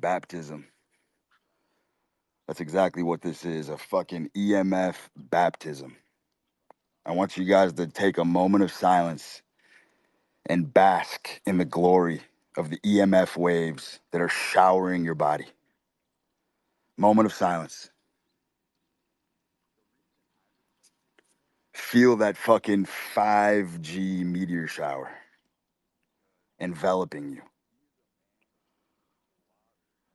baptism. That's exactly what this is, a fucking EMF baptism. I want you guys to take a moment of silence and bask in the glory of the EMF waves that are showering your body. Moment of silence. Feel that fucking 5G meteor shower enveloping you.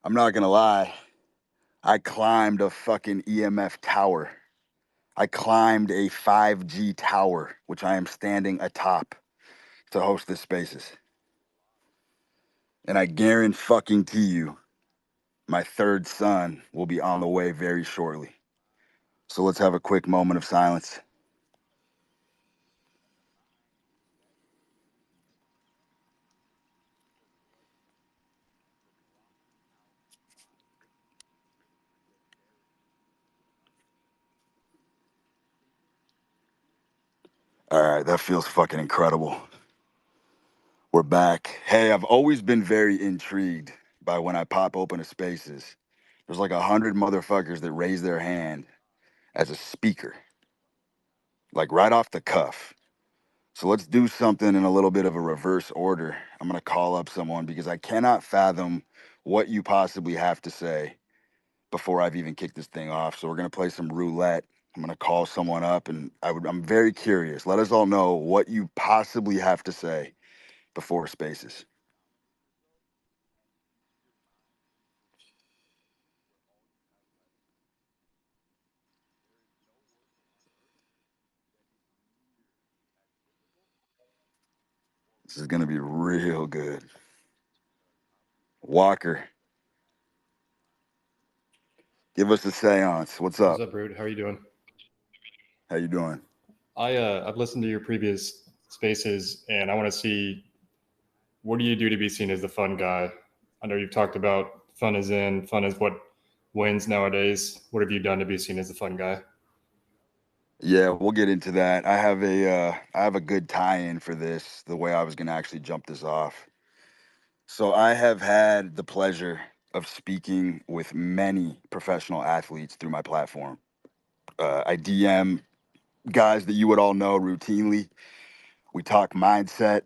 I'm not gonna lie, I climbed a fucking EMF tower. I climbed a 5G tower, which I am standing atop to host this spaces. And I guarantee you, my third son will be on the way very shortly. So let's have a quick moment of silence. All right, that feels fucking incredible. We're back. Hey, I've always been very intrigued by when I pop open to spaces. There's like 100 motherfuckers that raise their hand as a speaker, like right off the cuff. So let's do something in a little bit of a reverse order. I'm gonna call up someone because I cannot fathom what you possibly have to say before I've even kicked this thing off. So we're gonna play some roulette. I'm gonna call someone up, and I'm very curious. Let us all know what you possibly have to say before spaces. This is gonna be real good. Walker, give us a seance. What's What's up? up, Root? How are you doing? How you doing? I've listened to your previous spaces, and I want to see what do you do to be seen as the fun guy. I know you've talked about fun is in, fun is what wins nowadays. What have you done to be seen as the fun guy? Yeah, we'll get into that. I have a good tie-in for this, the way I was gonna actually jump this off. So I have had the pleasure of speaking with many professional athletes through my platform. I DM guys that you would all know routinely. We talk mindset.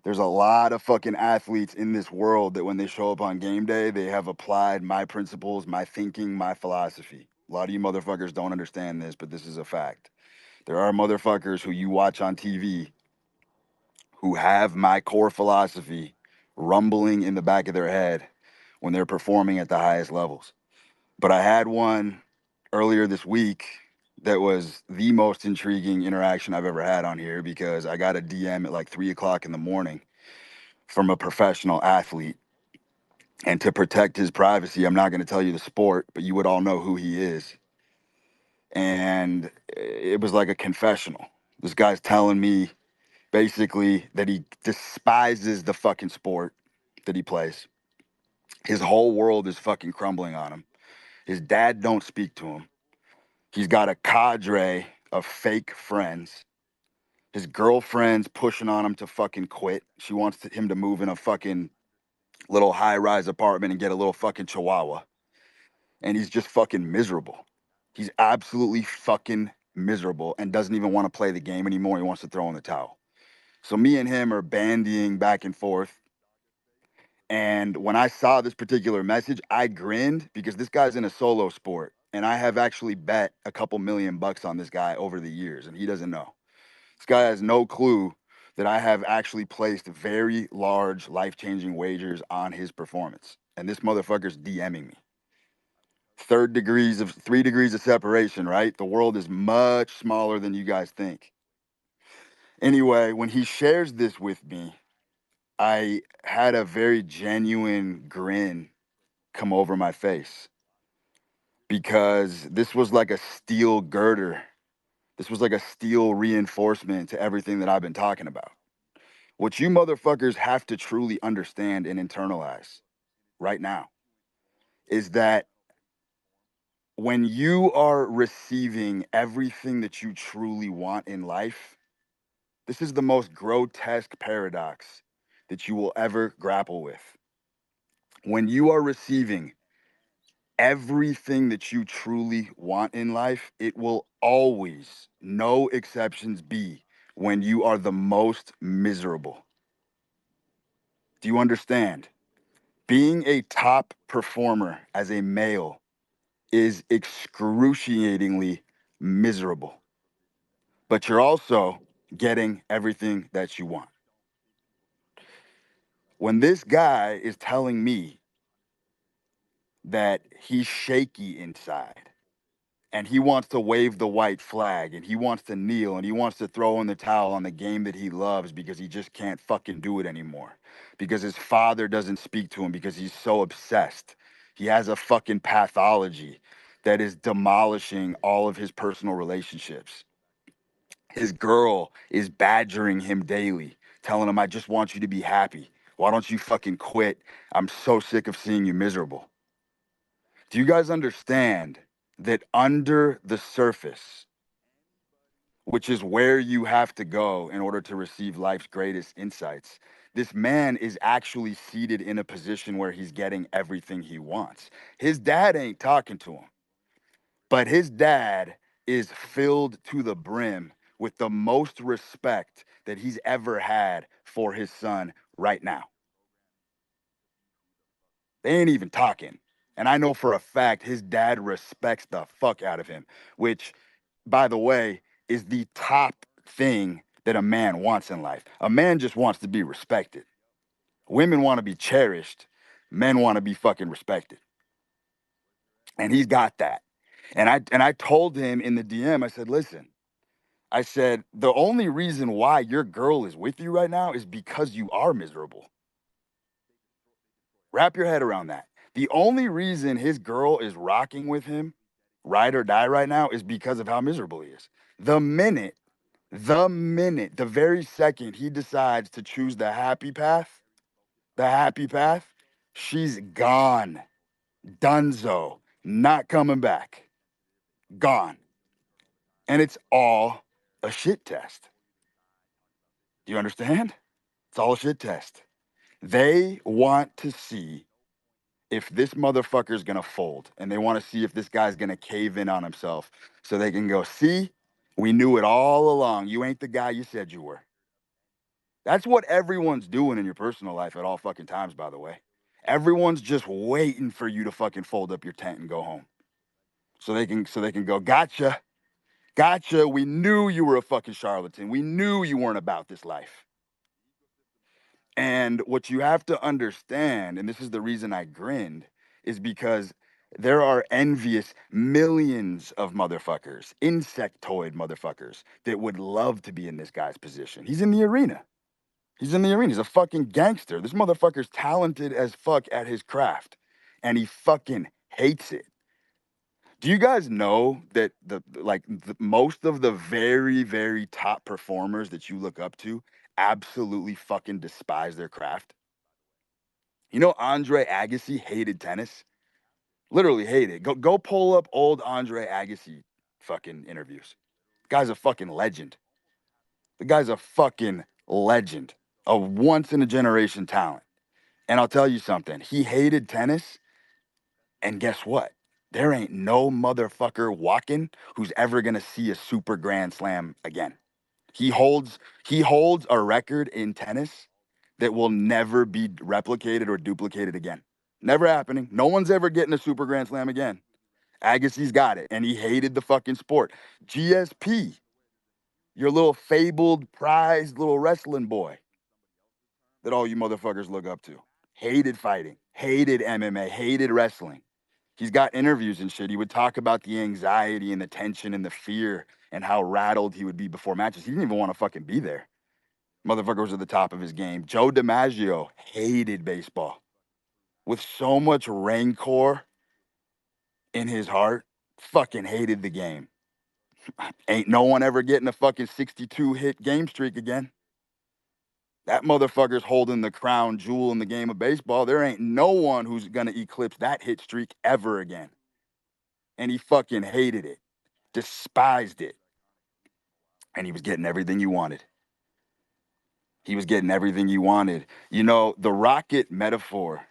There's a lot of fucking athletes in this world that when they show up on game day, they have applied my principles, my thinking, my philosophy. A lot of you motherfuckers don't understand this, but this is a fact. There are motherfuckers who you watch on TV who have my core philosophy rumbling in the back of their head when they're performing at the highest levels. But I had one earlier this week that was the most intriguing interaction I've ever had on here because I got a DM at like 3 o'clock in the morning from a professional athlete. And to protect his privacy, I'm not going to tell you the sport, but you would all know who he is. And it was like a confessional. This guy's telling me basically that he despises the fucking sport that he plays. His whole world is fucking crumbling on him. His dad don't speak to him. He's got a cadre of fake friends. His girlfriend's pushing on him to fucking quit. She wants him to move in a fucking little high-rise apartment and get a little fucking chihuahua. And he's just fucking miserable. He's absolutely fucking miserable and doesn't even want to play the game anymore. He wants to throw in the towel. So me and him are bandying back and forth. And when I saw this particular message, I grinned because this guy's in a solo sport. And I have actually bet a couple $1,000,000 on this guy over the years, and he doesn't know. This guy has no clue that I have actually placed very large, life-changing wagers on his performance. And this motherfucker's DMing me. 3 degrees of separation, right? The world is much smaller than you guys think. Anyway, when he shares this with me, I had a very genuine grin come over my face because this was like a steel girder. This was like a steel reinforcement to everything that I've been talking about. What you motherfuckers have to truly understand and internalize right now is that when you are receiving everything that you truly want in life, this is the most grotesque paradox that you will ever grapple with. When you are receiving everything that you truly want in life, it will always, no exceptions, be when you are the most miserable. Do you understand? Being a top performer as a male is excruciatingly miserable, but you're also getting everything that you want. When this guy is telling me that he's shaky inside and he wants to wave the white flag and he wants to kneel and he wants to throw in the towel on the game that he loves because he just can't fucking do it anymore, because his father doesn't speak to him because he's so obsessed. He has a fucking pathology that is demolishing all of his personal relationships. His girl is badgering him daily, telling him, I just want you to be happy. Why don't you fucking quit? I'm so sick of seeing you miserable. Do you guys understand that under the surface, which is where you have to go in order to receive life's greatest insights, this man is actually seated in a position where he's getting everything he wants? His dad ain't talking to him, but his dad is filled to the brim with the most respect that he's ever had for his son right now. They ain't even talking. And I know for a fact his dad respects the fuck out of him, which, by the way, is the top thing that a man wants in life. A man just wants to be respected. Women want to be cherished. Men want to be fucking respected. And he's got that. And I told him in the DM, I said, listen, I said, the only reason why your girl is with you right now is because you are miserable. Wrap your head around that. The only reason his girl is rocking with him, ride or die right now, is because of how miserable he is. The minute, the very second he decides to choose the happy path, she's gone. Dunzo. Not coming back. Gone. And it's all a shit test. Do you understand? It's all a shit test. They want to see if this motherfucker's gonna fold, and they want to see if this guy's gonna cave in on himself so they can go, see, we knew it all along. You ain't the guy you said you were. That's what everyone's doing in your personal life at all fucking times, by the way. Everyone's just waiting for you to fucking fold up your tent and go home. So they can go, gotcha, gotcha. We knew you were a fucking charlatan. We knew you weren't about this life. And what you have to understand, and this is the reason I grinned, is because there are envious millions of motherfuckers, insectoid motherfuckers, that would love to be in this guy's position. He's in the arena. He's in the arena. He's a fucking gangster. This motherfucker's talented as fuck at his craft, and he fucking hates it. Do you guys know that most of the very, very top performers that you look up to absolutely fucking despise their craft? You know, Andre Agassi hated tennis. Literally hated it. Go pull up old Andre Agassi fucking interviews. Guy's a fucking legend. The guy's a fucking legend. A once in a generation talent. And I'll tell you something. He hated tennis, and guess what? There ain't no motherfucker walking who's ever gonna see a super grand slam again. He holds he holds a record in tennis that will never be replicated or duplicated again. Never happening. No one's ever getting a super grand slam again. Agassi's got it, and he hated the fucking sport. GSP, your little fabled, prized little wrestling boy that all you motherfuckers look up to. Hated fighting, hated MMA, hated wrestling. He's got interviews and shit. He would talk about the anxiety and the tension and the fear and how rattled he would be before matches. He didn't even want to fucking be there. Motherfucker was at the top of his game. Joe DiMaggio hated baseball with so much rancor in his heart. Fucking hated the game. Ain't no one ever getting a fucking 62 hit game streak again. That motherfucker's holding the crown jewel in the game of baseball. There ain't no one who's gonna eclipse that hit streak ever again. And he fucking hated it, despised it. And he was getting everything he wanted. He was getting everything he wanted. You know, the rocket metaphor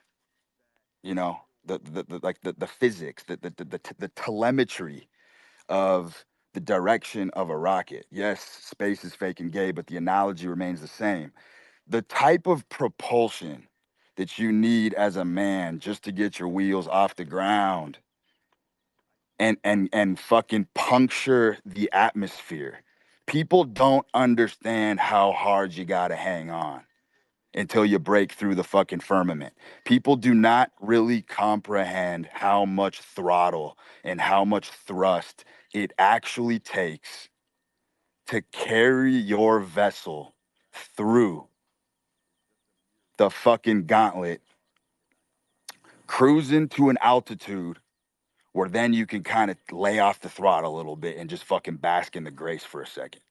you know, the physics, the telemetry of the direction of a rocket. Yes, space is fake and gay, but the analogy remains the same. The type of propulsion that you need as a man just to get your wheels off the ground and fucking puncture the atmosphere. People don't understand how hard you got to hang on until you break through the fucking firmament. People do not really comprehend how much throttle and how much thrust it actually takes to carry your vessel through the fucking gauntlet, cruising to an altitude where then you can kind of lay off the throttle a little bit and just fucking bask in the grace for a second.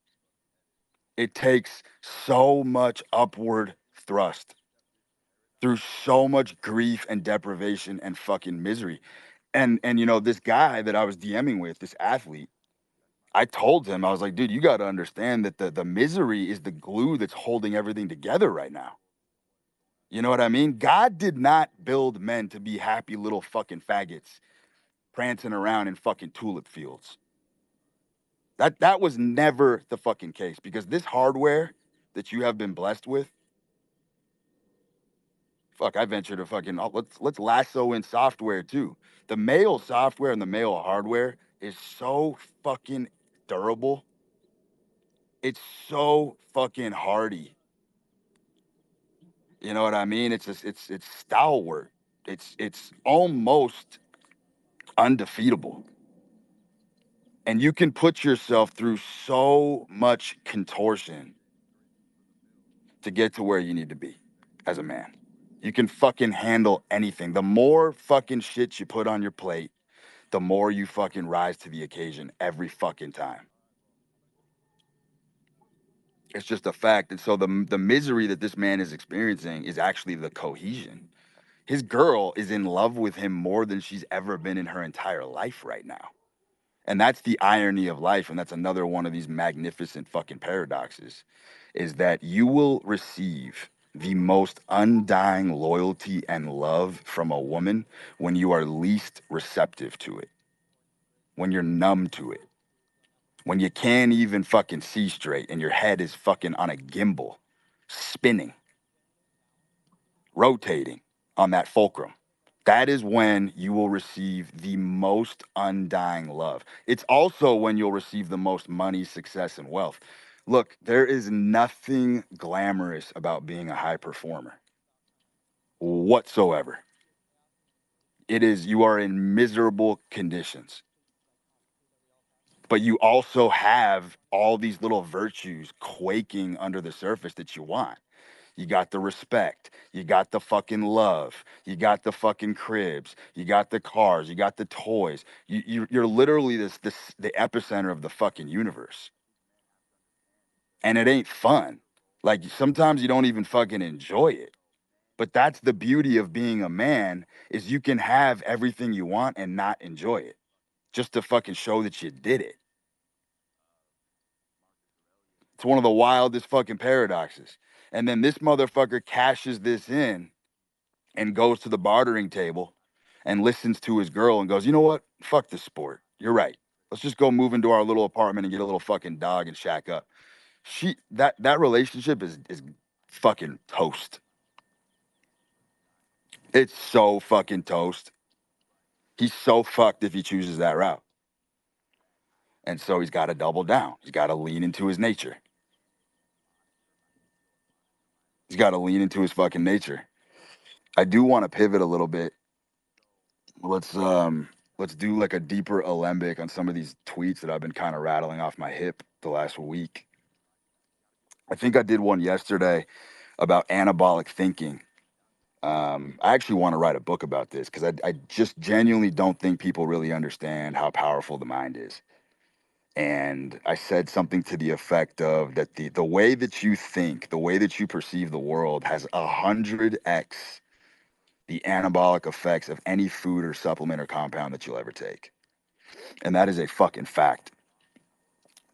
It takes so much upward thrust through so much grief and deprivation and fucking misery. And you know, this guy that I was DMing with, this athlete, I told him, I was like, dude, you got to understand that the misery is the glue that's holding everything together right now. You know what I mean? God did not build men to be happy little fucking faggots prancing around in fucking tulip fields. That was never the fucking case, because this hardware that you have been blessed with, fuck, I venture to fucking let's lasso in software too. The male software and the male hardware is so fucking durable. It's so fucking hardy. You know what I mean? It's just, it's stalwart. It's almost undefeatable. And you can put yourself through so much contortion to get to where you need to be as a man. You can fucking handle anything. The more fucking shit you put on your plate, the more you fucking rise to the occasion every fucking time. It's just a fact. And so the misery that this man is experiencing is actually the cohesion. His girl is in love with him more than she's ever been in her entire life right now. And that's the irony of life. And that's another one of these magnificent fucking paradoxes, is that you will receive the most undying loyalty and love from a woman when you are least receptive to it, when you're numb to it, when you can't even fucking see straight and your head is fucking on a gimbal, spinning, rotating on that fulcrum. That is when you will receive the most undying love. It's also when you'll receive the most money, success, and wealth. Look, there is nothing glamorous about being a high performer whatsoever. It is, you are in miserable conditions, but you also have all these little virtues quaking under the surface that you want. You got the respect. You got the fucking love. You got the fucking cribs. You got the cars. You got the toys. You're literally this the epicenter of the fucking universe, and it ain't fun. Like, sometimes you don't even fucking enjoy it. But that's the beauty of being a man, is you can have everything you want and not enjoy it, just to fucking show that you did it. It's one of the wildest fucking paradoxes. And then this motherfucker cashes this in and goes to the bartering table and listens to his girl and goes, you know what? Fuck this sport. You're right. Let's just go move into our little apartment and get a little fucking dog and shack up. That relationship is fucking toast. It's so fucking toast. He's so fucked if he chooses that route. And so he's got to double down. He's got to lean into his nature. He's got to lean into his fucking nature. I do want to pivot a little bit. Let's do like a deeper alembic on some of these tweets that I've been kind of rattling off my hip the last week. I think I did one yesterday about anabolic thinking. I actually want to write a book about this, because I just genuinely don't think people really understand how powerful the mind is. And I said something to the effect of that the way that you think, the way that you perceive the world has 100x the anabolic effects of any food or supplement or compound that you'll ever take. And that is a fucking fact.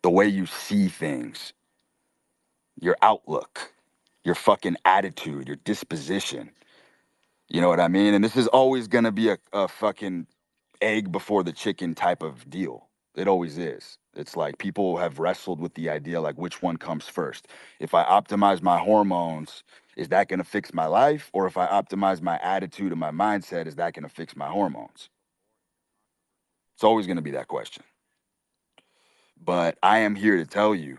The way you see things, your outlook, your fucking attitude, your disposition, You know what I mean? And this is always going to be a fucking egg before the chicken type of deal. It always is. It's like people have wrestled with the idea like which one comes first. If I optimize my hormones, is that going to fix my life? Or if I optimize my attitude and my mindset, is that going to fix my hormones? It's always going to be that question. But I am here to tell you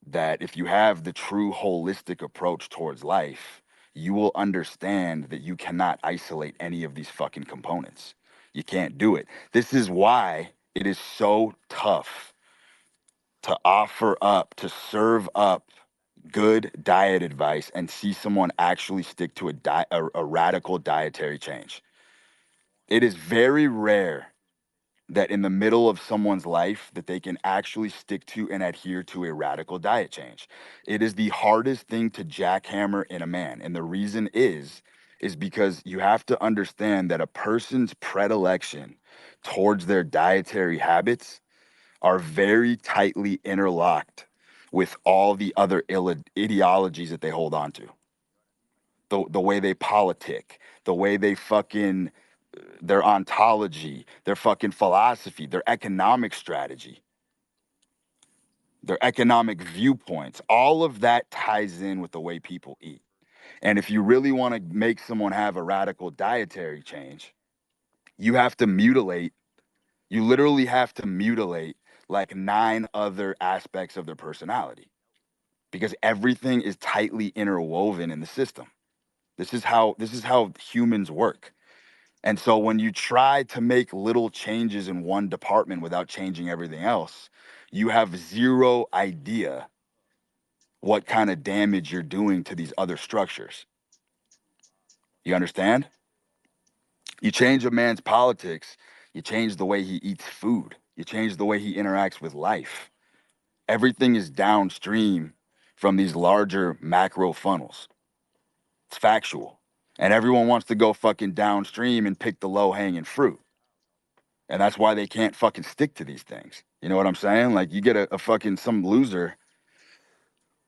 that if you have the true holistic approach towards life, you will understand that you cannot isolate any of these fucking components. You can't do it. This is why it is so tough to offer up, to serve up good diet advice and see someone actually stick to a radical dietary change. It is very rare that in the middle of someone's life that they can actually stick to and adhere to a radical diet change. It is the hardest thing to jackhammer in a man. And the reason is because you have to understand that a person's predilection towards their dietary habits are very tightly interlocked with all the other ideologies that they hold on to. The way they politic, the way they fucking their ontology, their fucking philosophy, their economic strategy, their economic viewpoints, all of that ties in with the way people eat. And if you really want to make someone have a radical dietary change, you have to mutilate, you literally have to mutilate like 9 other aspects of their personality because everything is tightly interwoven in the system. This is how humans work. And so when you try to make little changes in one department without changing everything else, you have zero idea what kind of damage you're doing to these other structures. You understand? You change a man's politics, you change the way he eats food, you change the way he interacts with life. Everything is downstream from these larger macro funnels. It's factual. And everyone wants to go fucking downstream and pick the low hanging fruit. And that's why they can't fucking stick to these things. You know what I'm saying? Like you get a fucking some loser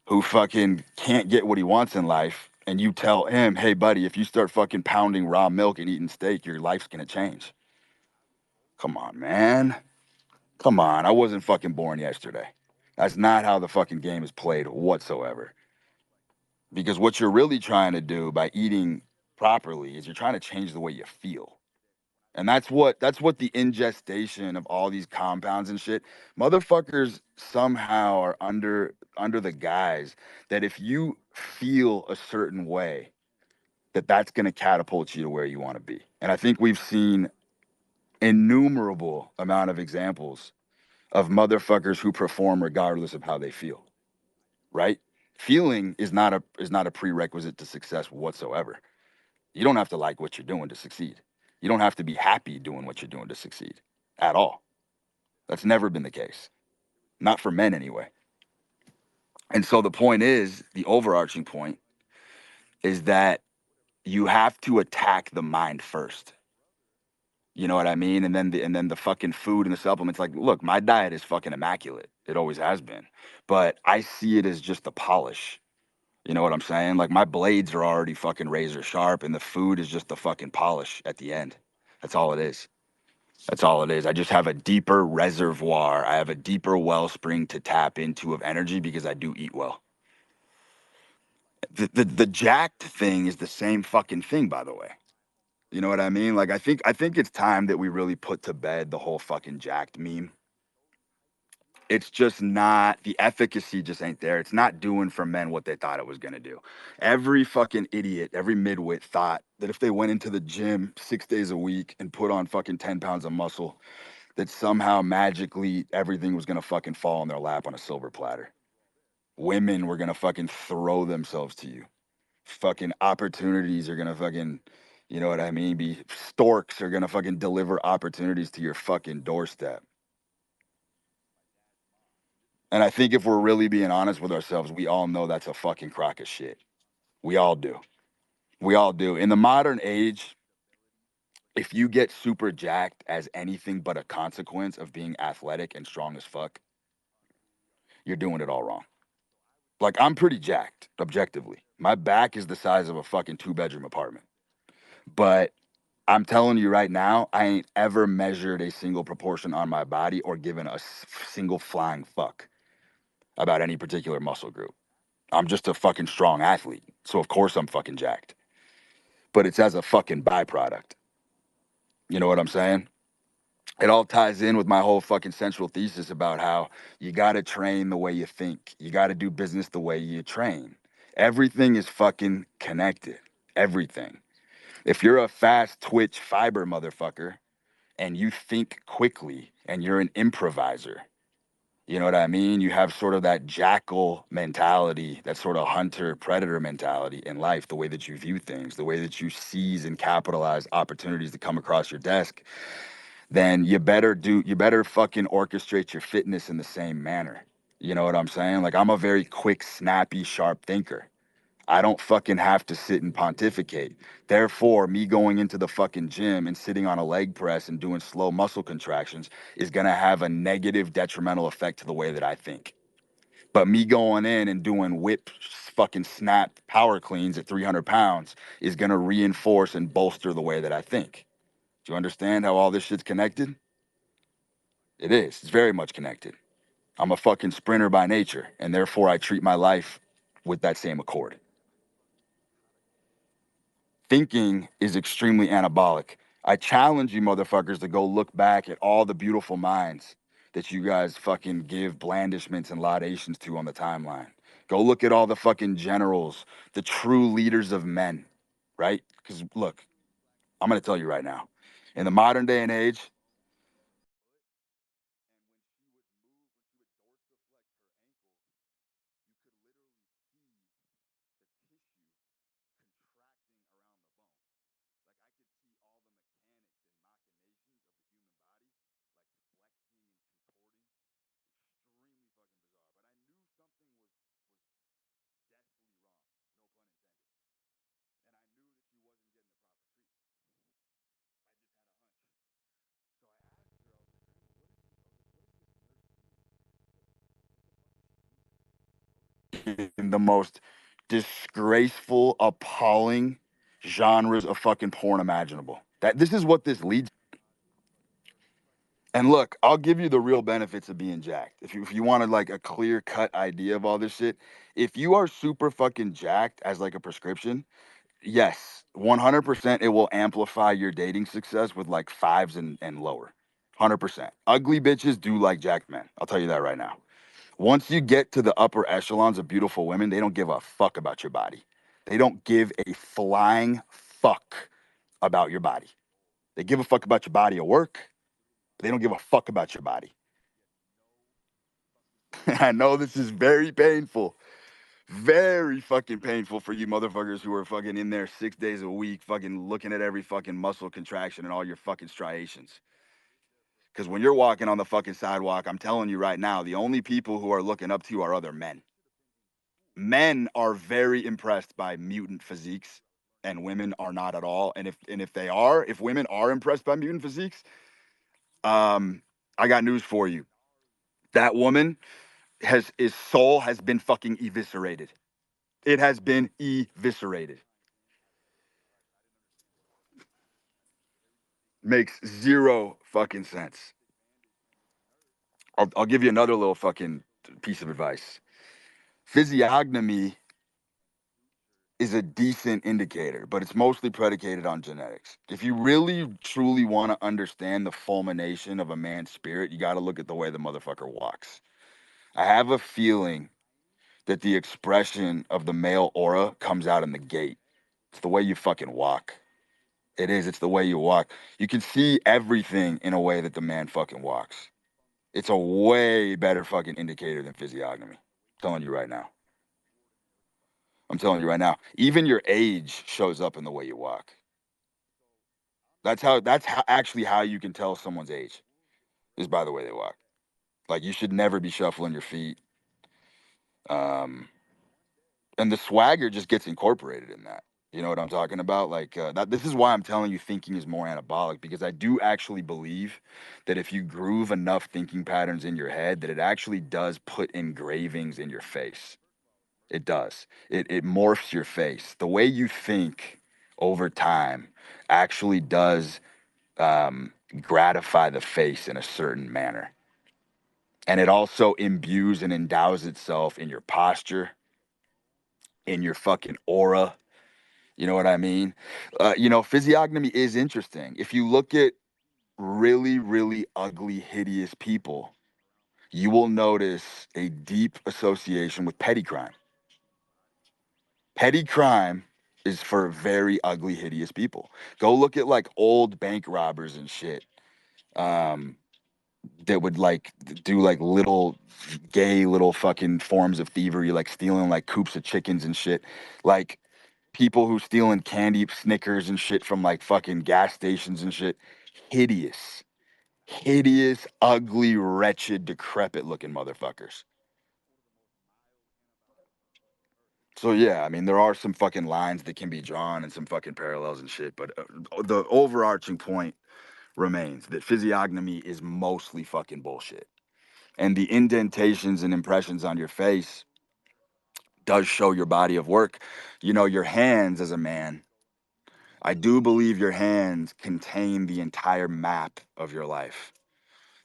who fucking can't get what he wants in life, and you tell him, hey buddy, if you start fucking pounding raw milk and eating steak, your life's gonna change. Come on, man. Come on. I wasn't fucking born yesterday. That's not how the fucking game is played whatsoever. Because what you're really trying to do by eating properly is you're trying to change the way you feel. And that's what the ingestation of all these compounds and shit. Motherfuckers somehow are under the guise that if you feel a certain way, that that's going to catapult you to where you want to be. And I think we've seen innumerable amount of examples of motherfuckers who perform regardless of how they feel, right? Feeling is not a prerequisite to success whatsoever. You don't have to like what you're doing to succeed. You don't have to be happy doing what you're doing to succeed at all. That's never been the case, not for men anyway. And so the point is, the overarching point is that you have to attack the mind first. You know what I mean? And then the fucking food and the supplements. Like, look, my diet is fucking immaculate. It always has been, but I see it as just the polish. You know what I'm saying? Like my blades are already fucking razor sharp, and the food is just the fucking polish at the end. That's all it is. That's all it is. I just have a deeper reservoir. I have a deeper wellspring to tap into of energy because I do eat well. The jacked thing is the same fucking thing, by the way. You know what I mean? Like I think it's time that we really put to bed the whole fucking jacked meme. It's just not, the efficacy just ain't there. It's not doing for men what they thought it was gonna do. Every fucking idiot, every midwit thought that if they went into the gym 6 days a week and put on fucking 10 pounds of muscle, that somehow magically everything was gonna fucking fall in their lap on a silver platter. Women were gonna fucking throw themselves to you. Fucking opportunities are gonna fucking, you know what I mean? Be storks are gonna fucking deliver opportunities to your fucking doorstep. And I think if we're really being honest with ourselves, we all know that's a fucking crock of shit. We all do. We all do. In the modern age, if you get super jacked as anything but a consequence of being athletic and strong as fuck, you're doing it all wrong. Like I'm pretty jacked, objectively. My back is the size of a fucking 2-bedroom apartment. But I'm telling you right now, I ain't ever measured a single proportion on my body or given a single flying fuck about any particular muscle group. I'm just a fucking strong athlete. So of course I'm fucking jacked. But it's as a fucking byproduct. You know what I'm saying? It all ties in with my whole fucking central thesis about how you got to train the way you think. You got to do business the way you train. Everything is fucking connected. Everything. If you're a fast twitch fiber motherfucker and you think quickly and you're an improviser, you know what I mean? You have sort of that jackal mentality, that sort of hunter predator mentality in life, the way that you view things, the way that you seize and capitalize opportunities that come across your desk, then you better fucking orchestrate your fitness in the same manner. You know what I'm saying? Like, I'm a very quick, snappy, sharp thinker. I don't fucking have to sit and pontificate. Therefore, me going into the fucking gym and sitting on a leg press and doing slow muscle contractions is gonna have a negative, detrimental effect to the way that I think. But me going in and doing whip fucking snap power cleans at 300 pounds is gonna reinforce and bolster the way that I think. Do you understand how all this shit's connected? It is. It's very much connected. I'm a fucking sprinter by nature, and therefore I treat my life with that same accord. Thinking is extremely anabolic. I challenge you motherfuckers to go look back at all the beautiful minds that you guys fucking give blandishments and laudations to on the timeline. Go look at all the fucking generals, the true leaders of men, right? Because look, I'm gonna tell you right now, in the modern day and age, in the most disgraceful, appalling genres of fucking porn imaginable. That this is what this leads. And look, I'll give you the real benefits of being jacked. If you wanted like a clear cut idea of all this shit, if you are super fucking jacked as like a prescription, yes, 100% it will amplify your dating success with like fives and lower. 100%. Ugly bitches do like jacked men. I'll tell you that right now. Once you get to the upper echelons of beautiful women, they don't give a fuck about your body. They don't give a flying fuck about your body. They give a fuck about your body at work, but they don't give a fuck about your body. I know this is very painful. Very fucking painful for you motherfuckers who are fucking in there 6 days a week, fucking looking at every fucking muscle contraction and all your fucking striations. Because when you're walking on the fucking sidewalk, I'm telling you right now, the only people who are looking up to you are other men. Men are very impressed by mutant physiques, and women are not at all. If women are impressed by mutant physiques, I got news for you. That woman has his soul has been fucking eviscerated. It has been eviscerated. Makes zero fucking sense. I'll give you another little fucking piece of advice. Physiognomy is a decent indicator, but it's mostly predicated on genetics. If you really truly want to understand the fulmination of a man's spirit, you got to look at the way the motherfucker walks. I have a feeling that the expression of the male aura comes out in the gait. It's the way you fucking walk. It is. It's the way you walk. You can see everything in a way that the man fucking walks. It's a way better fucking indicator than physiognomy. I'm telling you right now. I'm telling you right now. Even your age shows up in the way you walk. That's how actually how you can tell someone's age is by the way they walk. Like, you should never be shuffling your feet. Um, and the swagger just gets incorporated in that. You know what I'm talking about? Like, this is why I'm telling you thinking is more anabolic, because I do actually believe that if you groove enough thinking patterns in your head, that it actually does put engravings in your face. It does. It morphs your face. The way you think over time actually does gratify the face in a certain manner. And it also imbues and endows itself in your posture, in your fucking aura. You know what I mean? Physiognomy is interesting. If you look at really, really ugly, hideous people, you will notice a deep association with petty crime. Petty crime is for very ugly, hideous people. Go look at like old bank robbers and shit. Um, that would like do like little gay little fucking forms of thievery, like stealing like coops of chickens and shit. Like people who stealing candy, Snickers and shit from like fucking gas stations and shit. Hideous, hideous, ugly, wretched, decrepit looking motherfuckers. So yeah, I mean, there are some fucking lines that can be drawn and some fucking parallels and shit, but the overarching point remains that physiognomy is mostly fucking bullshit. And the indentations and impressions on your face does show your body of work. Your hands as a man, I do believe your hands contain the entire map of your life,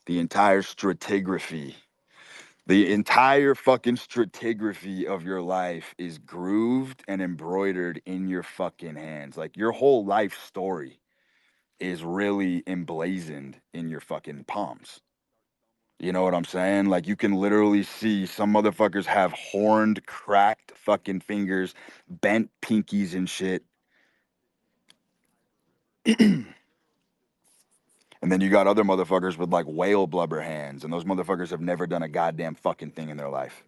the entire stratigraphy. The entire fucking stratigraphy of your life is grooved and embroidered in your fucking hands. Like your whole life story is really emblazoned in your fucking palms. You know what I'm saying? Like you can literally see some motherfuckers have horned, cracked fucking fingers, bent pinkies and shit. And then you got other motherfuckers with like whale blubber hands, and those motherfuckers have never done a goddamn fucking thing in their life.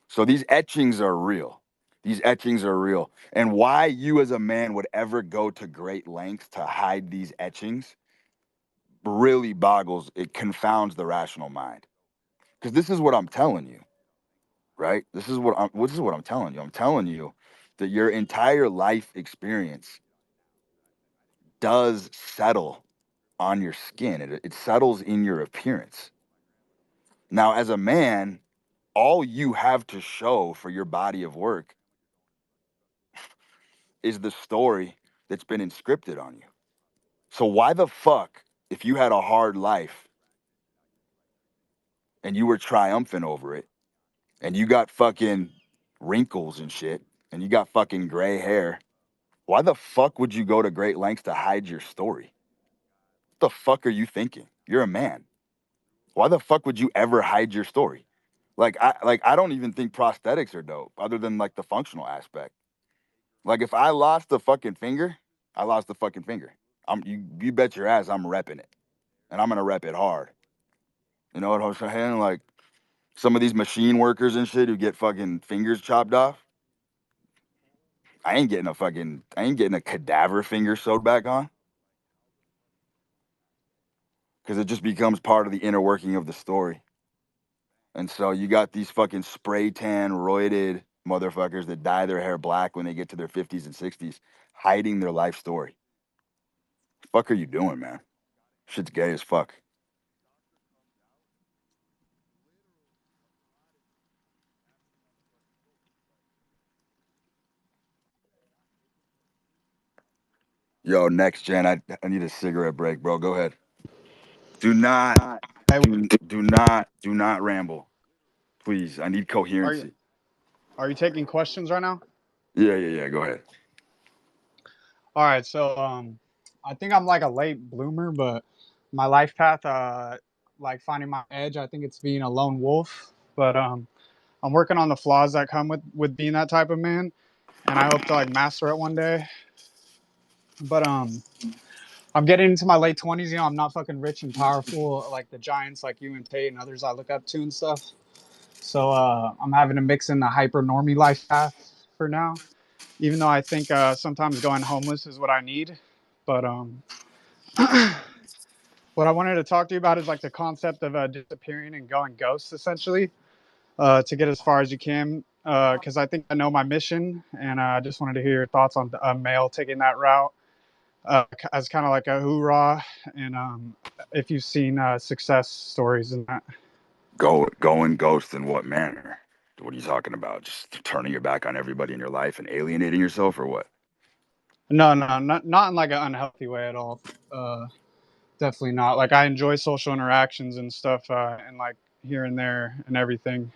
So these etchings are real. These etchings are real. And why you as a man would ever go to great lengths to hide these etchings really boggles, it confounds the rational mind. Because this is what I'm telling you, right? This is what I'm telling you. I'm telling you that your entire life experience does settle on your skin. It settles in your appearance. Now, as a man, all you have to show for your body of work is the story that's been inscripted on you. So why the fuck, if you had a hard life and you were triumphant over it, and you got fucking wrinkles and shit, and you got fucking gray hair, why the fuck would you go to great lengths to hide your story? What the fuck are you thinking? You're a man. Why the fuck would you ever hide your story? Like I don't even think prosthetics are dope, other than like the functional aspect. Like if I lost the fucking finger, I lost the fucking finger. You bet your ass I'm repping it. And I'm gonna rep it hard. You know what I'm saying? Like some of these machine workers and shit who get fucking fingers chopped off. I ain't getting a cadaver finger sewed back on because it just becomes part of the inner working of the story. And so you got these fucking spray tan, roided motherfuckers that dye their hair black when they get to their 50s and 60s, hiding their life story. Fuck are you doing, man? Shit's gay as fuck. Yo, next gen, I need a cigarette break, bro. Go ahead. Do not, Hey, do not ramble. Please. I need are you coherency. are you taking questions right now? Yeah, yeah, yeah. Go ahead. All right, so I think I'm like a late bloomer, but my life path, like finding my edge, I think it's being a lone wolf. But I'm working on the flaws that come with being that type of man, and I hope to like master it one day. But I'm getting into my late 20s. I'm not fucking rich and powerful like the giants like you and Tate and others I look up to and stuff. So I'm having to mix in the hyper normie life path for now, even though I think sometimes going homeless is what I need. But what I wanted to talk to you about is like the concept of disappearing and going ghost, essentially, to get as far as you can. Because I think I know my mission, and I just wanted to hear your thoughts on a male taking that route as kind of like a hoorah, and if you've seen success stories in that. Going ghost in what manner? What are you talking about? Just turning your back on everybody in your life and alienating yourself or what? No, no, not in like an unhealthy way at all. Uh, Definitely not. Like I enjoy social interactions and stuff, and like here and there and everything.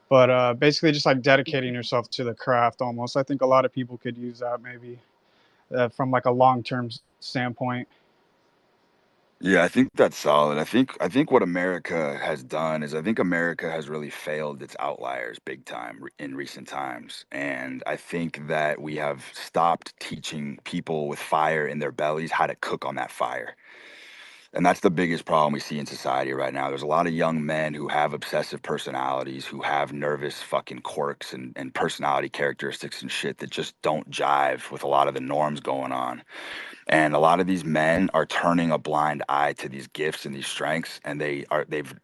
But basically, just like dedicating yourself to the craft. Almost, I think a lot of people could use that maybe from like a long term standpoint. Yeah, I think that's solid. I think what America has done is I think America has really failed its outliers big time in recent times. And I think that we have stopped teaching people with fire in their bellies how to cook on that fire. And that's the biggest problem we see in society right now. There's a lot of young men who have obsessive personalities, who have nervous fucking quirks and personality characteristics and shit that just don't jive with a lot of the norms going on. And a lot of these men are turning a blind eye to these gifts and these strengths, and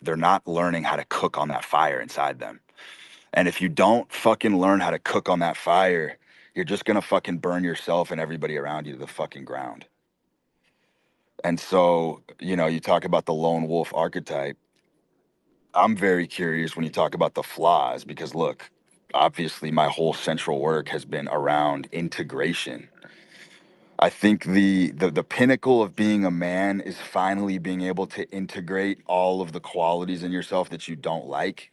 they're not learning how to cook on that fire inside them. And if you don't fucking learn how to cook on that fire, you're just gonna fucking burn yourself and everybody around you to the fucking ground. And so, you talk about the lone wolf archetype. I'm very curious when you talk about the flaws because look, obviously my whole central work has been around integration. I think the pinnacle of being a man is finally being able to integrate all of the qualities in yourself that you don't like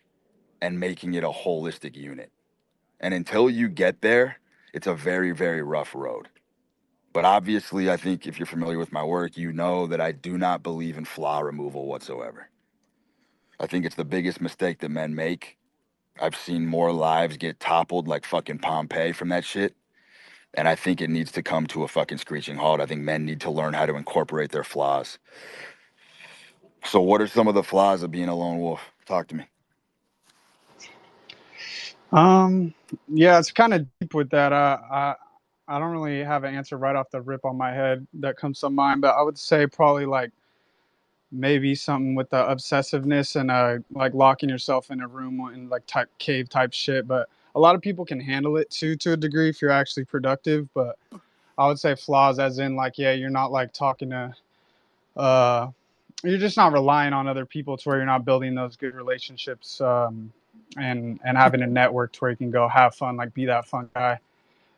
and making it a holistic unit. And until you get there, it's a very, very rough road. But obviously, I think if you're familiar with my work, you know that I do not believe in flaw removal whatsoever. I think it's the biggest mistake that men make. I've seen more lives get toppled like fucking Pompeii from that shit. And I think it needs to come to a fucking screeching halt. I think men need to learn how to incorporate their flaws. So, what are some of the flaws of being a lone wolf? Talk to me. Um, yeah, it's kind of deep with that. I don't really have an answer right off the rip on my head that comes to mind, but I would say probably like maybe something with the obsessiveness and like locking yourself in a room and like type cave type shit. But a lot of people can handle it too to a degree if you're actually productive. But I would say flaws as in like yeah, you're not like talking to uh you're just not relying on other people to where you're not building those good relationships and having a network to where you can go have fun, like be that fun guy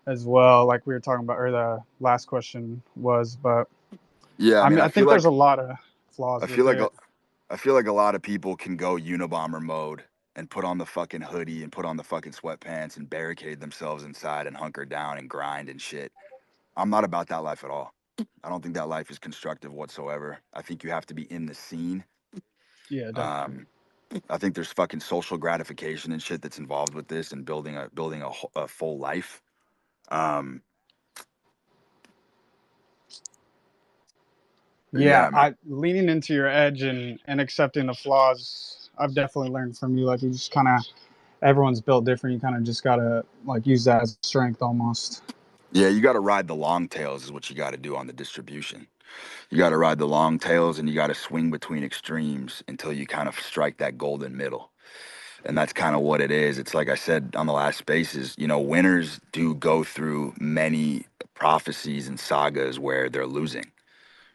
as well, like we were talking about, or the last question was. But Yeah, I I mean, mean, I think there's a lot of flaws I feel with like, a, it. I feel like a lot of people can go Unabomber mode and put on the fucking hoodie and put on the fucking sweatpants and barricade themselves inside and hunker down and grind and shit. I'm not about that life at all. I don't think that life is constructive whatsoever. I think you have to be in the scene. Yeah, definitely. Um, I think there's fucking social gratification and shit that's involved with this and building a full life. Um, Yeah, yeah, man. I leaning into your edge and accepting the flaws. I've definitely learned from you. Like you just kind of everyone's built different. You kind of just gotta like use that as strength almost. Yeah, you got to ride the long tails is what you got to do on the distribution. You got to ride the long tails and you got to swing between extremes until you kind of strike that golden middle. And that's kind of what it is. It's like I said on the last spaces, winners do go through many prophecies and sagas where they're losing.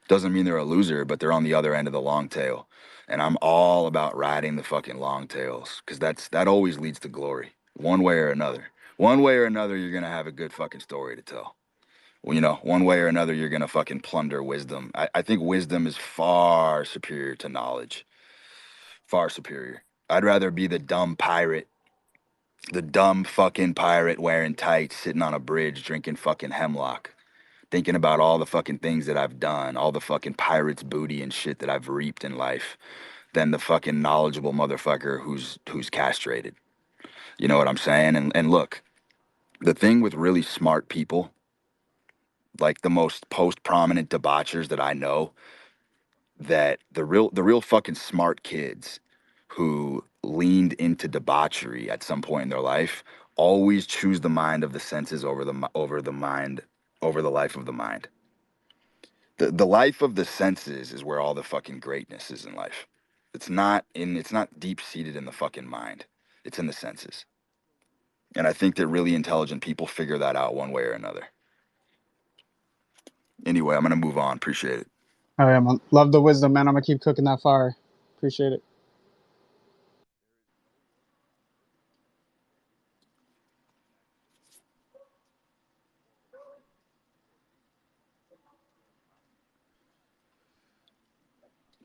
Doesn't mean they're a loser, but they're on the other end of the long tail. And I'm all about riding the fucking long tails because that always leads to glory, one way or another. One way or another, you're gonna have a good fucking story to tell. Well, one way or another, you're gonna fucking plunder wisdom. I think wisdom is far superior to knowledge. Far superior. I'd rather be the dumb fucking pirate wearing tights, sitting on a bridge drinking fucking hemlock, thinking about all the fucking things that I've done, all the fucking pirate's booty and shit that I've reaped in life, than the fucking knowledgeable motherfucker who's castrated. You know what I'm saying? And look, the thing with really smart people, like the most post prominent debauchers that I know, that the real fucking smart kids who leaned into debauchery at some point in their life always choose the mind of the senses over the mind over the life of the mind. The life of the senses is where all the fucking greatness is in life. It's not deep seated in the fucking mind. It's in the senses. And I think that really intelligent people figure that out one way or another. Anyway, I'm gonna move on. Appreciate it. All right, man. Love the wisdom, man. I'm gonna keep cooking that fire. Appreciate it.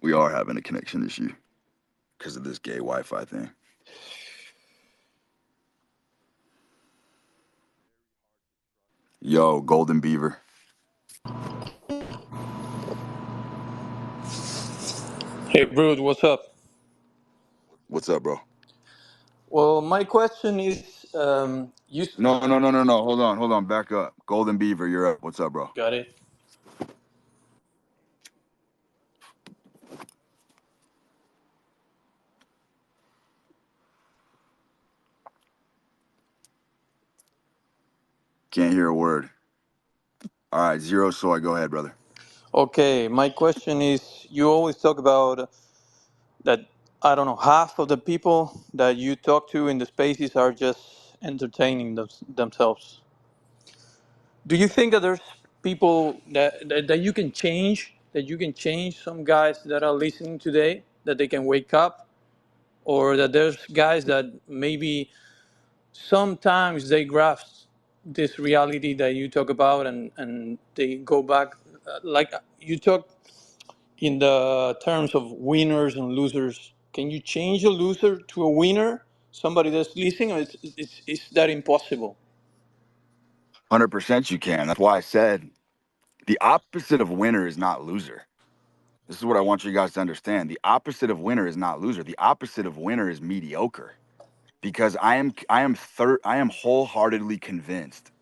We are having a connection issue because of this gay Wi-Fi thing. Yo, Golden Beaver. Hey, Brood, what's up? What's up, bro? Well, my question is, you No. Hold on. Back up. Golden Beaver, you're up. What's up, bro? got it. Can't hear a word. All right, Zero Soy. Go ahead, brother. Okay, my question is, you always talk about that, I don't know, half of the people that you talk to in the spaces are just entertaining themselves. Do you think that there's people that you can change, that you can change some guys that are listening today, that they can wake up? Or that there's guys that maybe sometimes they grasp this reality that you talk about and they go back, like you talk in the terms of winners and losers. Can you change a loser to a winner, somebody that's listening, or is that impossible? 100% you can. That's why I said the opposite of winner is not loser. This is what I want you guys to understand. The opposite of winner is not loser. The opposite of winner is mediocre. Because I am wholeheartedly convinced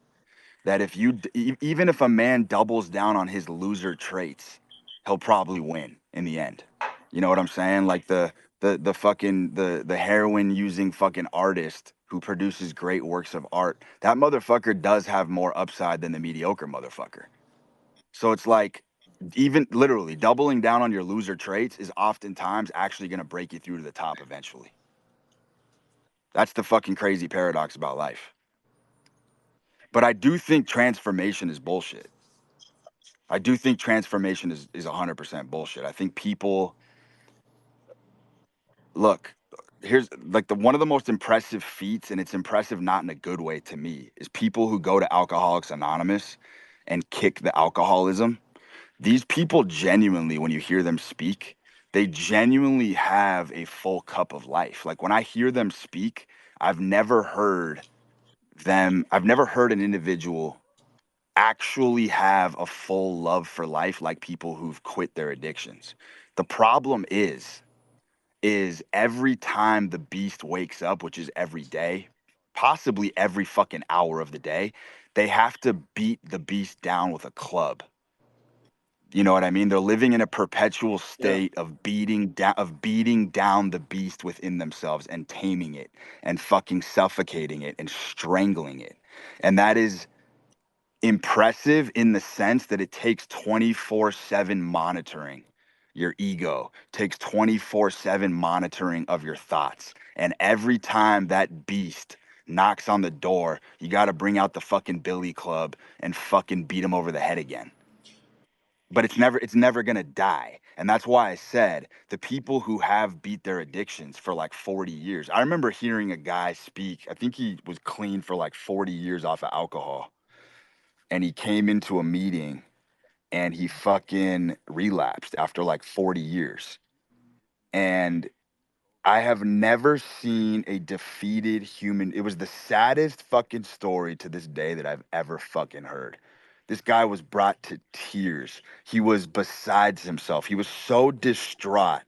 that if even if a man doubles down on his loser traits, he'll probably win in the end. You know what I'm saying? Like the fucking the heroin using fucking artist who produces great works of art. That motherfucker does have more upside than the mediocre motherfucker. So it's like even literally doubling down on your loser traits is oftentimes actually going to break you through to the top eventually. That's the fucking crazy paradox about life. But I do think transformation is bullshit. I do think transformation is 100% bullshit. I think people look, here's like the one of the most impressive feats, and it's impressive not in a good way to me, is people who go to Alcoholics Anonymous and kick the alcoholism. These people genuinely, when you hear them speak, they genuinely have a full cup of life. Like when I hear them speak, I've never heard I've never heard an individual actually have a full love for life like people who've quit their addictions. The problem is every time the beast wakes up, which is every day, possibly every fucking hour of the day, they have to beat the beast down with a club. You know what I mean? They're living in a perpetual Yeah. state of beating down the beast within themselves and taming it and fucking suffocating it and strangling it. And that is impressive in the sense that it takes 24/7 monitoring. Your ego takes 24/7 monitoring of your thoughts. And every time that beast knocks on the door, you got to bring out the fucking billy club and fucking beat him over the head again. But it's never going to die. And that's why I said the people who have beat their addictions for like 40 years. I remember hearing a guy speak. I think he was clean for like 40 years off of alcohol, and he came into a meeting and he fucking relapsed after like 40 years. And I have never seen a defeated human. It was the saddest fucking story to this day that I've ever fucking heard. This guy was brought to tears. He was besides himself. He was so distraught,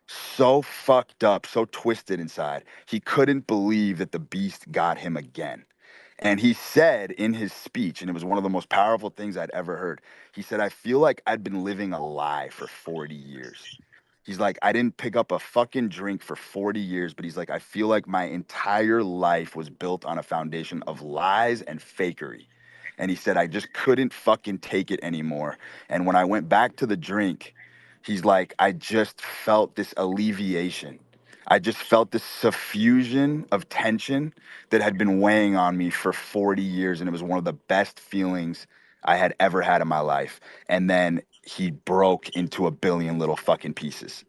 so fucked up, so twisted inside. He couldn't believe that the beast got him again. And he said in his speech, and it was one of the most powerful things I'd ever heard, he said, I feel like I'd been living a lie for 40 years. He's like, I didn't pick up a fucking drink for 40 years, but he's like, I feel like my entire life was built on a foundation of lies and fakery. And he said, I just couldn't fucking take it anymore. And when I went back to the drink, he's like, I just felt this alleviation. I just felt this suffusion of tension that had been weighing on me for 40 years. And it was one of the best feelings I had ever had in my life. And then he broke into a billion little fucking pieces.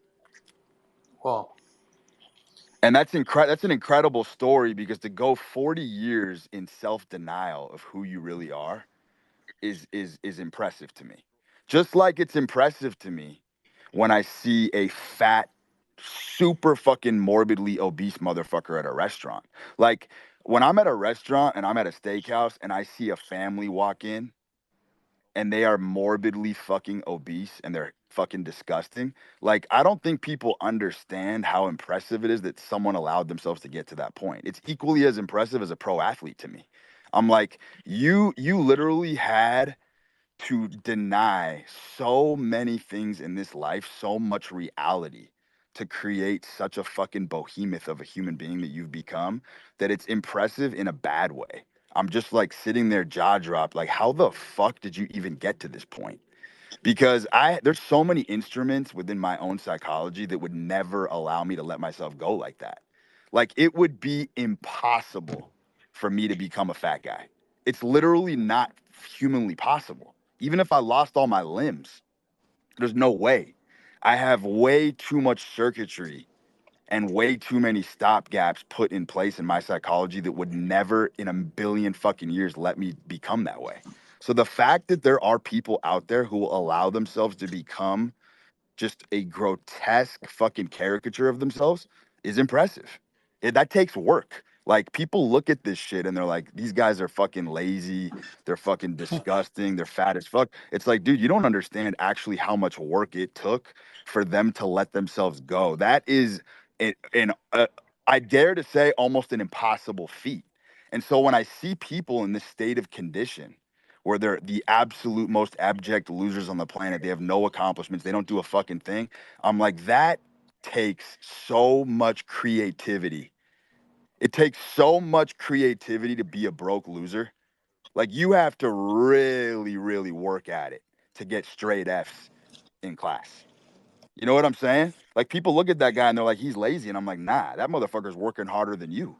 Wow. And that's an incredible story, because to go 40 years in self-denial of who you really are is impressive to me. Just like it's impressive to me when I see a fat, super fucking morbidly obese motherfucker at a restaurant. Like when I'm at a restaurant and I'm at a steakhouse and I see a family walk in and they are morbidly fucking obese and they're fucking disgusting. Like, I don't think people understand how impressive it is that someone allowed themselves to get to that point. It's equally as impressive as a pro athlete to me. I'm like, you literally had to deny so many things in this life, so much reality to create such a fucking behemoth of a human being that you've become, that it's impressive in a bad way. I'm just like sitting there jaw dropped, like, how the fuck did you even get to this point? Because there's so many instruments within my own psychology that would never allow me to let myself go like that. Like, it would be impossible for me to become a fat guy. It's literally not humanly possible. Even if I lost all my limbs, there's no way. I have way too much circuitry and way too many stop gaps put in place in my psychology that would never in a billion fucking years let me become that way. So the fact that there are people out there who will allow themselves to become just a grotesque fucking caricature of themselves is impressive. That takes work. Like, people look at this shit and they're like, these guys are fucking lazy. They're fucking disgusting. They're fat as fuck. It's like, dude, you don't understand actually how much work it took for them to let themselves go. That is I dare to say, almost an impossible feat. And so when I see people in this state of condition, where they're the absolute most abject losers on the planet. They have no accomplishments. They don't do a fucking thing. I'm like, that takes so much creativity. It takes so much creativity to be a broke loser. Like, you have to really, really work at it to get straight F's in class. You know what I'm saying? Like, people look at that guy and they're like, he's lazy. And I'm like, nah, that motherfucker's working harder than you.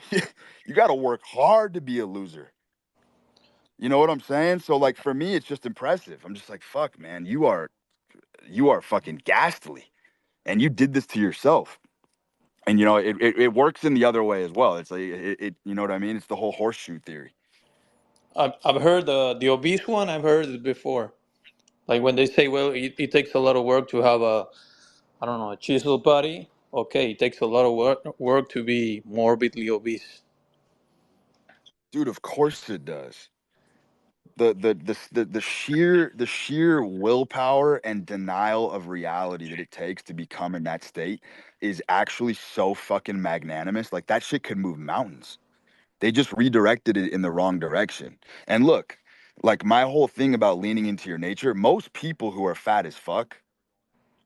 You got to work hard to be a loser. You know what I'm saying? So, like, for me, it's just impressive. I'm just like, fuck, man, you are fucking ghastly, and you did this to yourself. And it works in the other way as well. It's like you know what I mean? It's the whole horseshoe theory. I've heard the obese one. I've heard it before. Like when they say, well, it takes a lot of work to have a, I don't know, a chisel body. Okay, it takes a lot of work to be morbidly obese. Dude, of course it does. The sheer willpower and denial of reality that it takes to become in that state is actually so fucking magnanimous. Like, that shit could move mountains. They just redirected it in the wrong direction. And look, like, my whole thing about leaning into your nature, most people who are fat as fuck,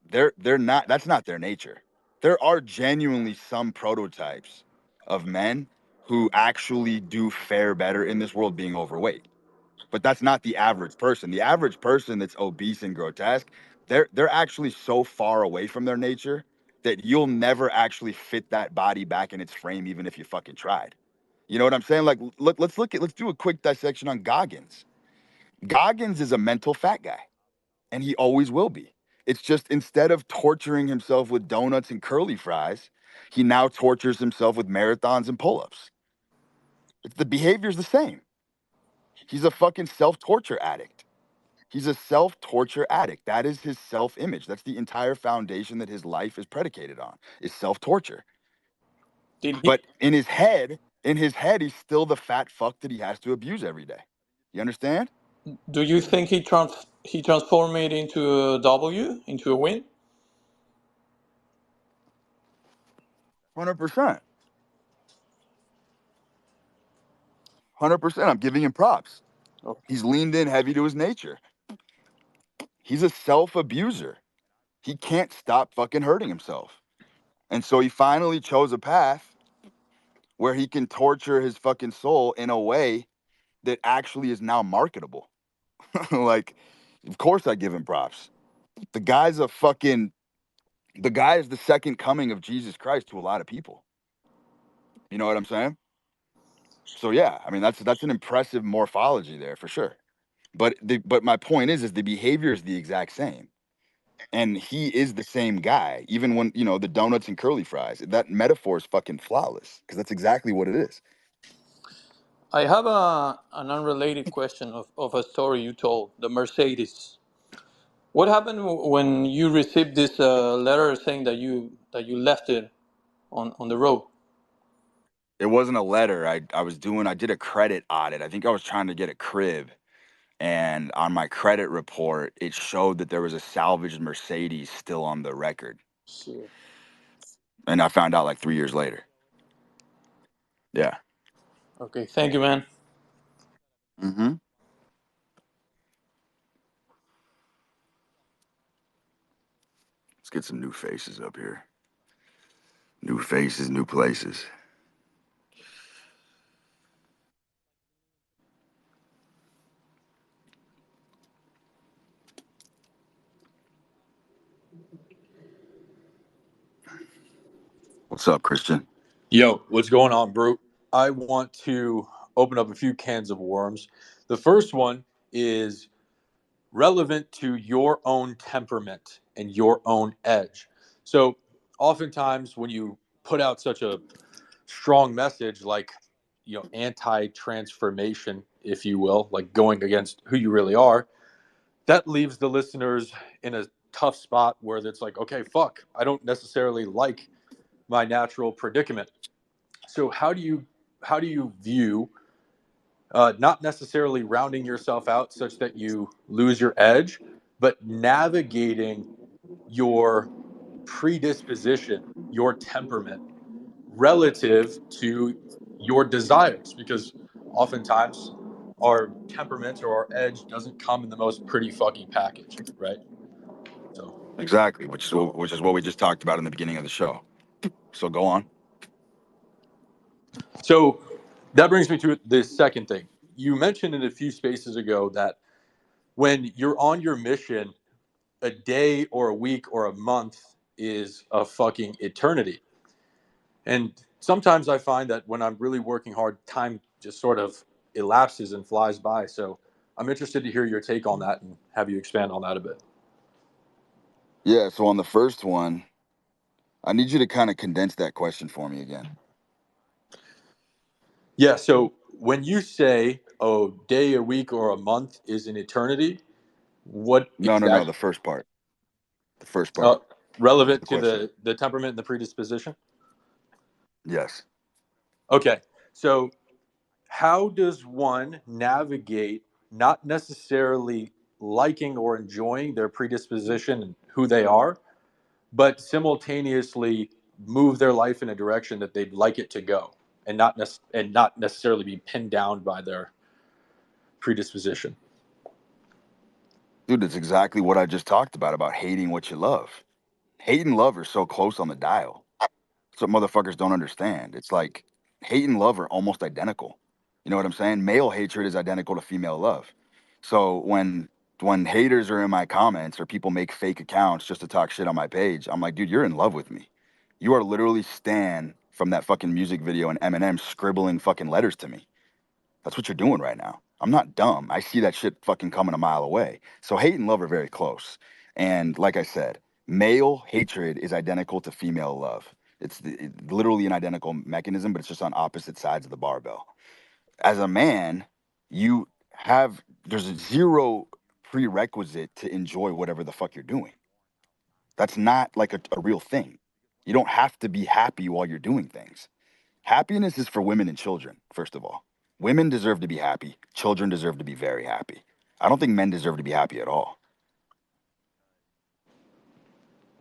they're not, that's not their nature. There are genuinely some prototypes of men who actually do fare better in this world being overweight. But that's not the average person. The average person that's obese and grotesque, they're actually so far away from their nature that you'll never actually fit that body back in its frame, even if you fucking tried. You know what I'm saying? Like, let's do a quick dissection on Goggins. Goggins is a mental fat guy, and he always will be. It's just, instead of torturing himself with donuts and curly fries, he now tortures himself with marathons and pull-ups. The behavior's the same. He's a fucking self-torture addict. He's a self-torture addict. That is his self-image. That's the entire foundation that his life is predicated on, is self-torture. Did he? But in his head, he's still the fat fuck that he has to abuse every day. You understand? Do you think he transformed it into a W, into a win? 100%. 100%. I'm giving him props. Okay. He's leaned in heavy to his nature. He's a self-abuser. He can't stop fucking hurting himself. And so he finally chose a path where he can torture his fucking soul in a way that actually is now marketable. Like, of course I give him props. The guy's the guy is the second coming of Jesus Christ to a lot of people. You know what I'm saying? So yeah, I mean, that's an impressive morphology there for sure. But my point is the behavior is the exact same. And he is the same guy, even when, the donuts and curly fries. That metaphor is fucking flawless because that's exactly what it is. I have an unrelated question of a story you told, the Mercedes. What happened when you received this letter saying that you left it on the road? It wasn't a letter. I did a credit audit. I think I was trying to get a crib, and on my credit report, it showed that there was a salvaged Mercedes still on the record, So, and I found out like 3 years later. Yeah. okay, thank you, man. Mm-hmm. Let's get some new faces up here. New faces, new places. What's up, Christian? Yo, what's going on, bro? I want to open up a few cans of worms. The first one is relevant to your own temperament and your own edge. So, oftentimes, when you put out such a strong message like, anti-transformation, if you will, like going against who you really are, that leaves the listeners in a tough spot where it's like, okay, fuck, I don't necessarily like my natural predicament. So how do you view not necessarily rounding yourself out such that you lose your edge, but navigating your predisposition, your temperament relative to your desires? Because oftentimes our temperament or our edge doesn't come in the most pretty fucking package, right? So Exactly, which is what we just talked about in the beginning of the show. So go on. so that brings me to the second thing. You mentioned in a few spaces ago that when you're on your mission, a day or a week or a month is a fucking eternity. And sometimes I find that when I'm really working hard, time just sort of elapses and flies by. So I'm interested to hear your take on that and have you expand on that a bit. Yeah. So on the first one, I need you to kind of condense that question for me again. Yeah. So when you say, oh, day, a week, or a month is an eternity, what No. exactly The first part. The first uh, part of relevant the to question. the temperament and the predisposition? Yes. Okay. So how does one navigate not necessarily liking or enjoying their predisposition and who they are, but simultaneously move their life in a direction that they'd like it to go, and not necessarily be pinned down by their predisposition? Dude, that's exactly what I just talked about hating what you love. Hate and love are so close on the dial. That's what motherfuckers don't understand. It's like hate and love are almost identical. You know what I'm saying? Male hatred is identical to female love. So when haters are in my comments or people make fake accounts just to talk shit on my page, I'm like, dude, you're in love with me. You are literally Stan from that fucking music video and Eminem scribbling fucking letters to me. That's what you're doing right now. I'm not dumb. I see that shit fucking coming a mile away. So hate and love are very close. And like I said, male hatred is identical to female love. It's literally an identical mechanism, but it's just on opposite sides of the barbell. As a man, you there's zero prerequisite to enjoy whatever the fuck you're doing. That's not like a real thing. You don't have to be happy while you're doing things. Happiness is for women and children, first of all. Women deserve to be happy. Children deserve to be very happy. I don't think men deserve to be happy at all.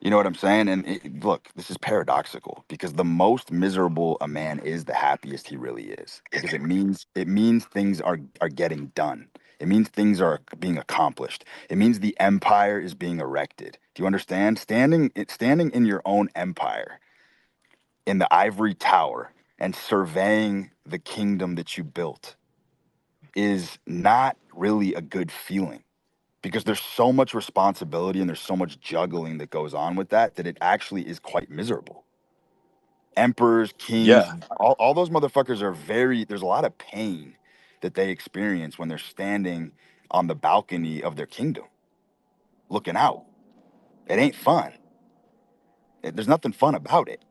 You know what I'm saying? And look, this is paradoxical because the most miserable a man is, the happiest he really is. Because it means things are getting done. It means things are being accomplished. It means the empire is being erected. Do you understand? Standing in your own empire in the ivory tower and surveying the kingdom that you built is not really a good feeling because there's so much responsibility and there's so much juggling that goes on with that it actually is quite miserable. Emperors, kings, Yeah, all those motherfuckers are there's a lot of pain that they experience when they're standing on the balcony of their kingdom looking out. It ain't fun. There's nothing fun about it.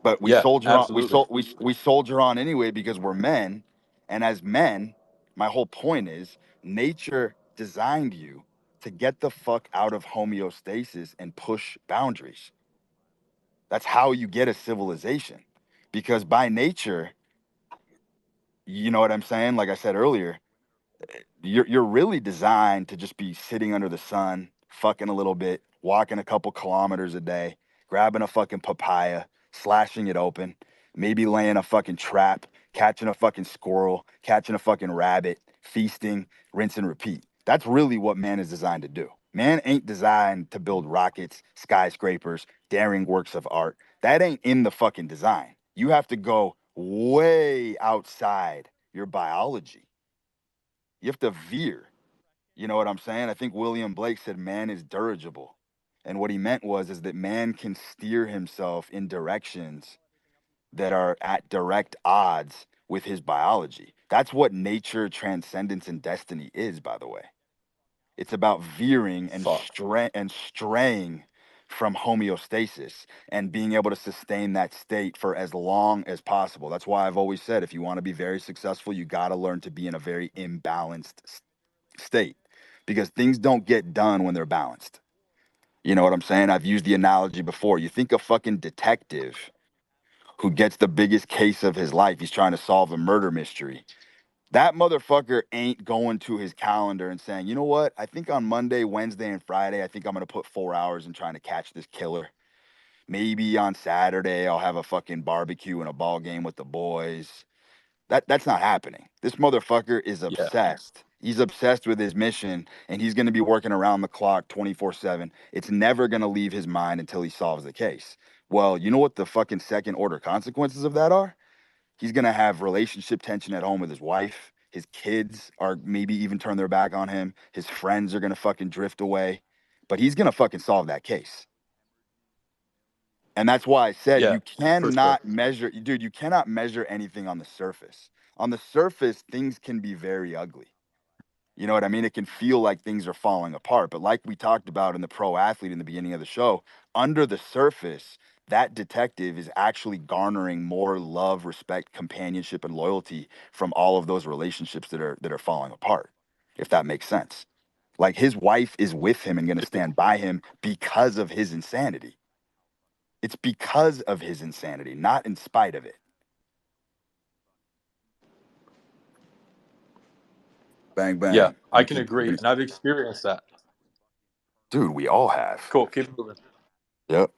But we yeah, soldier on. absolutely. We soldier on anyway because we're men, and as men, my whole point is nature designed you to get the fuck out of homeostasis and push boundaries. That's how you get a civilization. Because by nature, you know what I'm saying? Like I said earlier, you're really designed to just be sitting under the sun, fucking a little bit, walking a couple kilometers a day, grabbing a fucking papaya, slashing it open, maybe laying a fucking trap, catching a fucking squirrel, catching a fucking rabbit, feasting, rinse and repeat. That's really what man is designed to do. Man ain't designed to build rockets, skyscrapers, daring works of art. That ain't in the fucking design. You have to go way outside your biology. You have to veer. You know what I'm saying? I think William Blake said man is dirigible. And what he meant was is that man can steer himself in directions that are at direct odds with his biology. That's what nature, transcendence, and destiny is, by the way. It's about veering and Fuck. straying from homeostasis and being able to sustain that state for as long as possible. That's why I've always said if you want to be very successful, you got to learn to be in a very imbalanced state because things don't get done when they're balanced. You know what I'm saying? I've used the analogy before. You think a fucking detective who gets the biggest case of his life, he's trying to solve a murder mystery. That motherfucker ain't going to his calendar and saying, you know what? I think on Monday, Wednesday, and Friday, I think I'm going to put 4 hours in trying to catch this killer. Maybe on Saturday, I'll have a fucking barbecue and a ball game with the boys. That's not happening. This motherfucker is Yeah. obsessed. He's obsessed with his mission and he's going to be working around the clock 24/7. It's never going to leave his mind until he solves the case. Well, you know what the fucking second order consequences of that are? He's going to have relationship tension at home with his wife. His kids are maybe even turn their back on him. His friends are going to fucking drift away. But he's going to fucking solve that case. And that's why I said Yeah, you for sure. cannot measure, dude, you cannot measure anything on the surface. On the surface, things can be very ugly. You know what I mean? It can feel like things are falling apart. But like we talked about in the pro athlete in the beginning of the show, under the surface, that detective is actually garnering more love, respect, companionship, and loyalty from all of those relationships that are falling apart, if that makes sense. Like his wife is with him and going to stand by him because of his insanity. It's because of his insanity, not in spite of it. Bang, Yeah, bang. I We can keep agree, moving. and I've experienced that. Dude, we all have. Cool, keep moving. Yep.